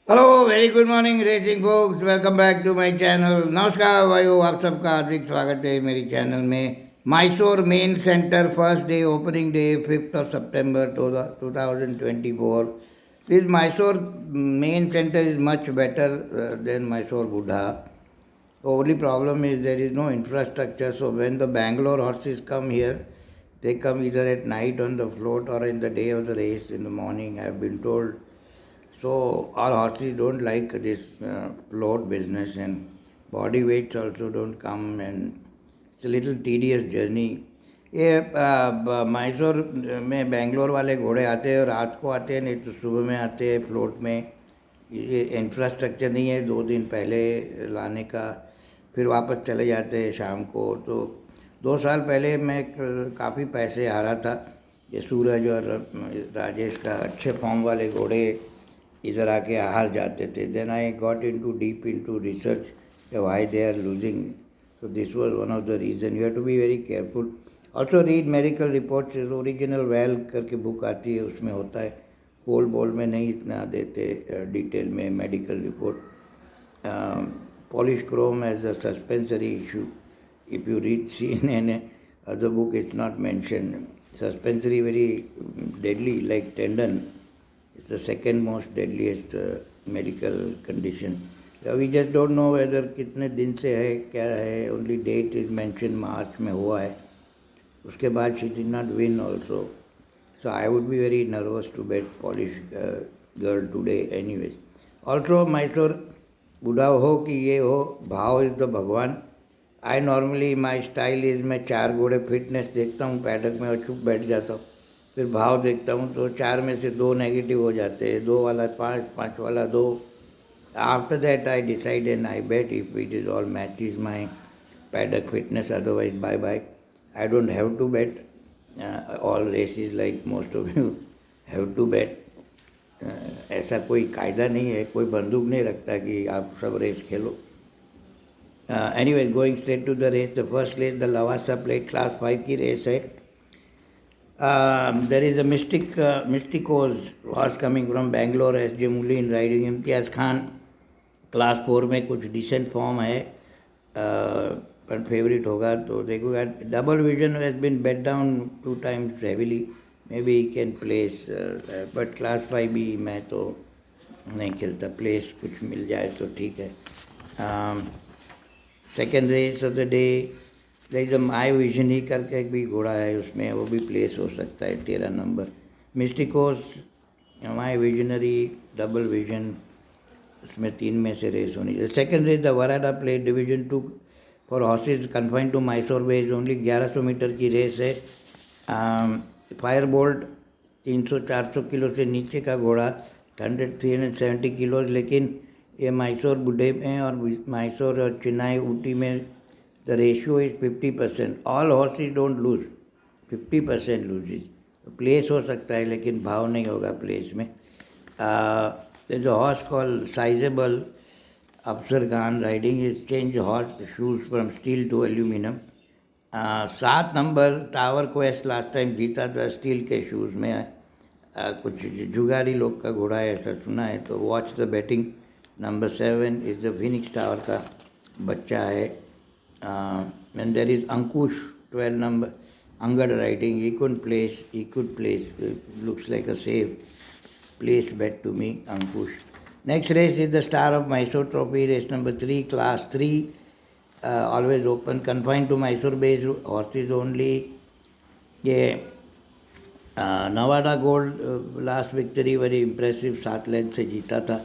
Hello very good morning racing folks, welcome back to my channel. नमस्कार भाइयों, आप सबका हार्दिक स्वागत है मेरी चैनल में। Mysore main centre first day opening day 5th of September 2024. This Mysore main center is much better than Mysore Buddha. The only problem is there is no infrastructure, so when the Bangalore horses come here, they come either at night on the float or in the day of the race in the morning, I have been told. So our horses don't like this float business, and body weights also don't come, and it's a little tedious journey. ये मैसूर में बेंगलोर वाले घोड़े आते हैं, रात को आते हैं, नहीं तो सुबह में आते हैं फ्लोट में। ये इंफ्रास्ट्रक्चर नहीं है 2 दिन पहले लाने का, फिर वापस चले जाते हैं शाम को। तो 2 साल पहले मैं काफ़ी पैसे हारा था। ये सूरज और राजेश का अच्छे फॉर्म वाले घोड़े इधर आके हार जाते थे। Then I got into deep into research why they are losing. So this was one of the reason. You have to be very careful. Also read medical reports. Original well करके book आती है, उसमें होता है। कोल बोल में नहीं इतना देते डिटेल में medical report. Polish chrome as a suspensory issue. If you read CNN other book, it's not mentioned. Suspensory very deadly, like tendon. It's the second most deadliest medical condition. We just don't know whether कितने दिन से है क्या है. Only date is mentioned, मार्च में हुआ है. उसके बाद she did not win also. So I would be very nervous to bet Polish girl today anyways. Also Mysore बूढ़ा हो कि ये हो, भाव इज द भगवान. I normally my style is मैं 4 घोड़े फिटनेस देखता हूँ पैडक में और चुप बैठ जाता हूँ. फिर भाव देखता हूँ तो 4 में से 2 नेगेटिव हो जाते हैं, 2 वाला 5, 5 वाला 2. After that I decide and I bet if it is all matches my paddock fitness, otherwise bye bye. I don't have to bet all races like most of you have to bet. ऐसा कोई कायदा नहीं है, कोई बंदूक नहीं रखता कि आप सब race Khelo. Anyway, going straight to the race, the first race the Lavasa Plate Class 5 की रेस है. There is a Mysticos horse coming from Bangalore, S.J. Mulin riding. Imtiaz Khan class 4 में कुछ डिसेंट फॉर्म है, पर favourite होगा तो देखोगा. Double vision has been bet down 2 times heavily, maybe he can place, but class 5 भी मैं तो नहीं खेलता. प्लेस कुछ मिल जाए तो ठीक है. Second race of the day there my vision ही करके एक भी घोड़ा है, उसमें वो भी प्लेस हो सकता है 13 नंबर. मिस्टिकोस माई विजनरी डबल विजन, उसमें 3 में से रेस होनी चाहिए. Second race the Varada plate division 2 for horses confined to Mysore based. Only 1100 metre की रेस है. फायर बोल्ट 300-400 किलो से नीचे का घोड़ा, 370 किलो. लेकिन ये मैसूर बुढ़े में और मैसूर और चेन्नई ऊटी में the ratio is 50%. All horse's don't lose, 50% loses. Place हो सकता है लेकिन भाव नहीं होगा प्लेस में. There's a horse called Sizable Afzal Khan riding. His change horse shoes from steel to aluminum. 7 number tower quest last time जीता था स्टील के शूज़ में. कुछ जुगाड़ी लोग का घोड़ा है ऐसा सुना है, तो watch the batting. Number 7 is the Phoenix Tower का बच्चा है. And there is Ankush 12 number Angad riding. He could place, looks like a safe placed bet to me, Ankush. Next race is the Star of Mysore Trophy, race number 3, class 3, always open, confined to Mysore based horses only. ये Nevada gold last victory very impressive, 7 length से जीता था.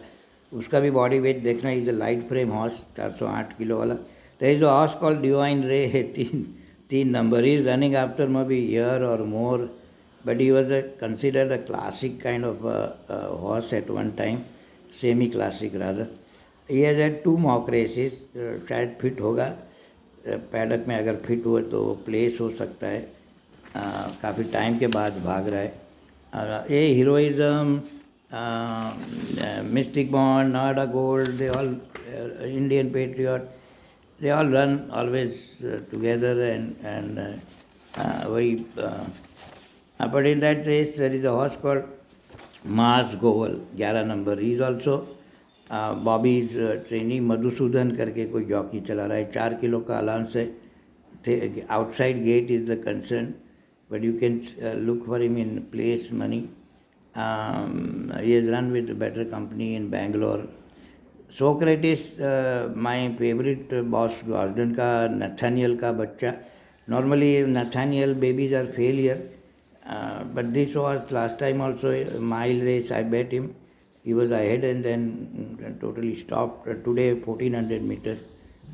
उसका भी body weight देखना. Is a light frame horse, 408 kilo वाला. There is a horse called divine ray है, 3 number. He is running after maybe year और more, but he was considered a classic kind of horse at one time, semi-classic rather. He has had 2 mock races. शायद fit होगा paddock में. अगर fit हुआ तो place हो सकता है. काफ़ी टाइम के बाद भाग रहा है. ये heroism, mistake bond, Nevada gold, they all Indian patriot, they all run always together and वही. But in that race there is a horse called Mars Goval, 11 number. He is also Bobby's trainee Madhusudan करके कोई jockey चला रहा है, 4 kilo का allowance है. Outside gate is the concern, but you can look for him in place money. He has run with a better company in Bangalore. Socrates, my favorite boss Gordon का Nathaniel का बच्चा. Normally Nathaniel babies are failure, but this was last time also a mile race. I bet him. He was ahead and then totally stopped. Today 1400 meters.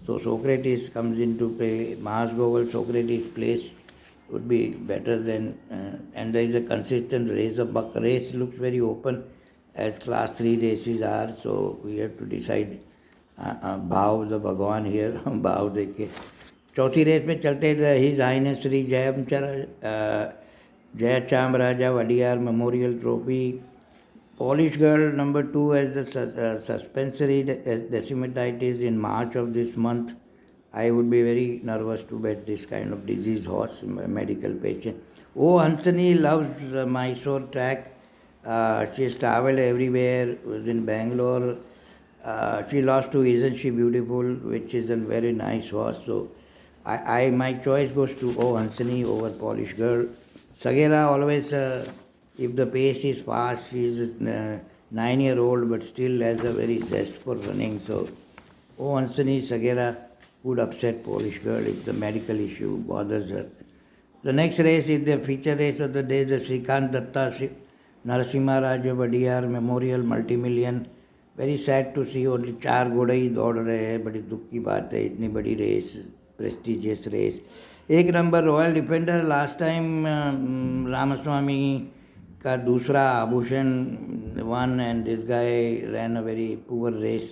So Socrates comes into play. Mass Goval Socrates place would be better than, and there is a consistent race. The buck race looks very open as class 3 races are. So we have to decide. भाव द भगवान here भाव देखे. चौथी race में चलते his highness Shri Jayachamaraja Wadiyar memorial trophy. Polish girl number 2 has the suspensory decimatitis in March of this month. I would be very nervous to bet this kind of disease horse, medical patient. Oh, Hansani loves Mysore track. She's traveled everywhere, was in Bangalore. She lost to Isn't She Beautiful, which is a very nice horse. So my choice goes to Oh Hansani over Polish girl. Sagera always, if the pace is fast, she is a 9-year-old but still has a very zest for running. So Oh Hansani Sagera would upset Polish girl if the medical issue bothers her. The next race is the feature race of the day, the Srikant Datta Narasimha Raja Vadiyar Memorial Multimillion. Very sad to see only 4 घोड़े ही दौड़ रहे हैं. बड़ी दुख की बात है, इतनी बड़ी रेस, प्रेस्टिजियस रेस. एक number royal defender last time Ramaswamy का दूसरा आभूषण won and this guy ran a very poor race.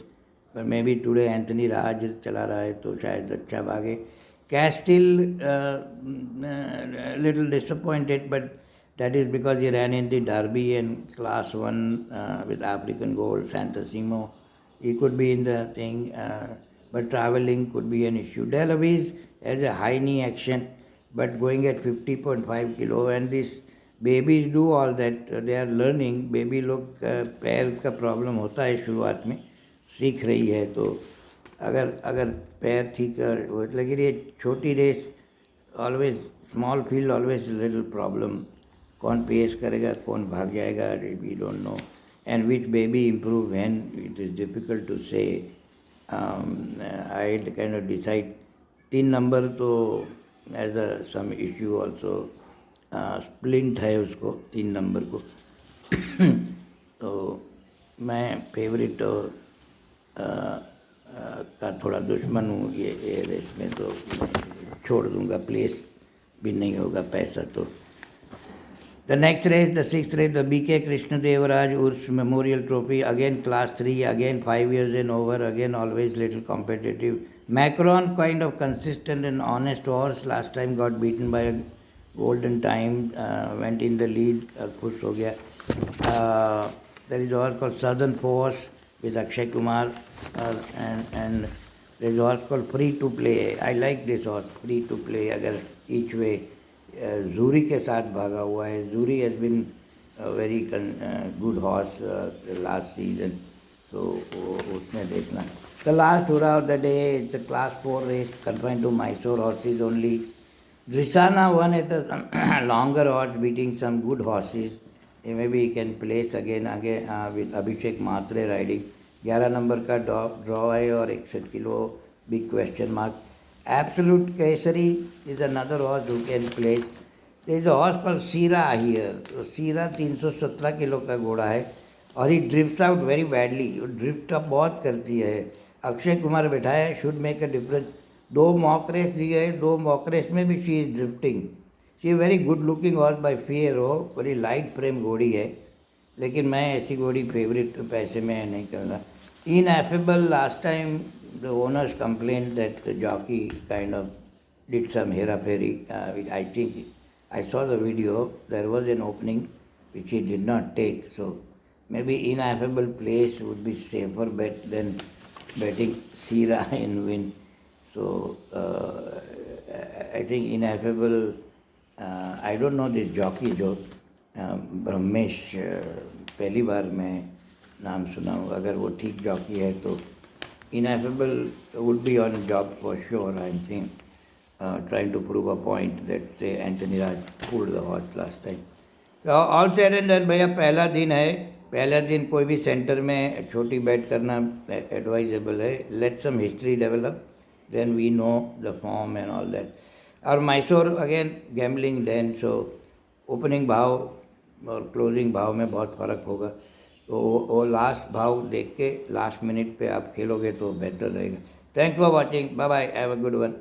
पर maybe today Anthony Raj चला रहा है तो शायद अच्छा भागे. Castile little disappointed but that is because he ran in the Derby and class 1 with African Gold, Santissimo. He could be in the thing, but traveling could be an issue. Delavies has a high knee action, but going at 50.5 kilo, and these babies do all that. They are learning. Baby लोग पैर का problem होता है शुरुआत में, सीख रही है. तो अगर पैर ठीक लेकिन ये छोटी race always small field always little problem. कौन पेस करेगा, कौन भाग जाएगा, we don't know. And which baby improve when, it is difficult to say. I kind of decide. 3 number तो as a some issue also, splint है उसको 3 number को. तो मैं फेवरेट का थोड़ा दुश्मन हूँ ये रेस में, तो छोड़ दूँगा. प्लेस भी नहीं होगा पैसा तो. The next race, the 6th race, the BK Krishnadevaraj Urs Memorial Trophy, again class 3, again 5 years and over, again always little competitive. Macron kind of consistent and honest horse, last time got beaten by a golden time, went in the lead, push ho gaya. There is a horse called Southern Force with Akshay Kumar, and there is a horse called Free to Play. I like this horse, Free to Play, agar each way. Jury के साथ भागा हुआ है. Jury has been very good horse last season, तो उसमें देखना. The last hurrah of the day, it's class 4 race confined to Mysore horses only. Drisana won at a longer odds, beating some good horses. Maybe he can place again with Abhishek Matre riding. 11 number का draw है और 61 kilo, big question mark. Absolute Kesari is another horse who can place. There is a horse called Sira here. So Sira 317 किलो का घोड़ा है और he drift out very badly. Drift up बहुत करती है. अक्षय कुमार बैठा है, should make a difference. 2 mock race दिए है, 2 मॉक रेस में भी she is drifting. She is very good looking horse by fair हो, बड़ी लाइट फ्रेम घोड़ी है, लेकिन मैं ऐसी घोड़ी फेवरेट पैसे में नहीं करना. इन Affable last time the owners complained that the jockey kind of did some hera-fairy. I think I saw the video. There was an opening which he did not take. So maybe ineffable place would be safer bet than betting Sira in win. So I think ineffable. I don't know this jockey जो ब्रह्मेश पहली बार मैं नाम सुना हो, अगर वो ठीक jockey है तो Ineffable would be on job for sure, I think, trying to prove a point that say Anthony Raj pulled the horse last time. तो ऑल सेड एंड डन भैया, पहला दिन है, पहला दिन कोई भी सेंटर में छोटी बैट करना एडवाइजेबल है. Let some history develop, then we know the form and all that. और Mysore again gambling then, so opening भाव और क्लोजिंग भाव में बहुत फ़र्क होगा. तो वो लास्ट भाव देख के लास्ट मिनट पे आप खेलोगे तो बेहतर रहेगा. Thanks for watching, bye bye, have a good one.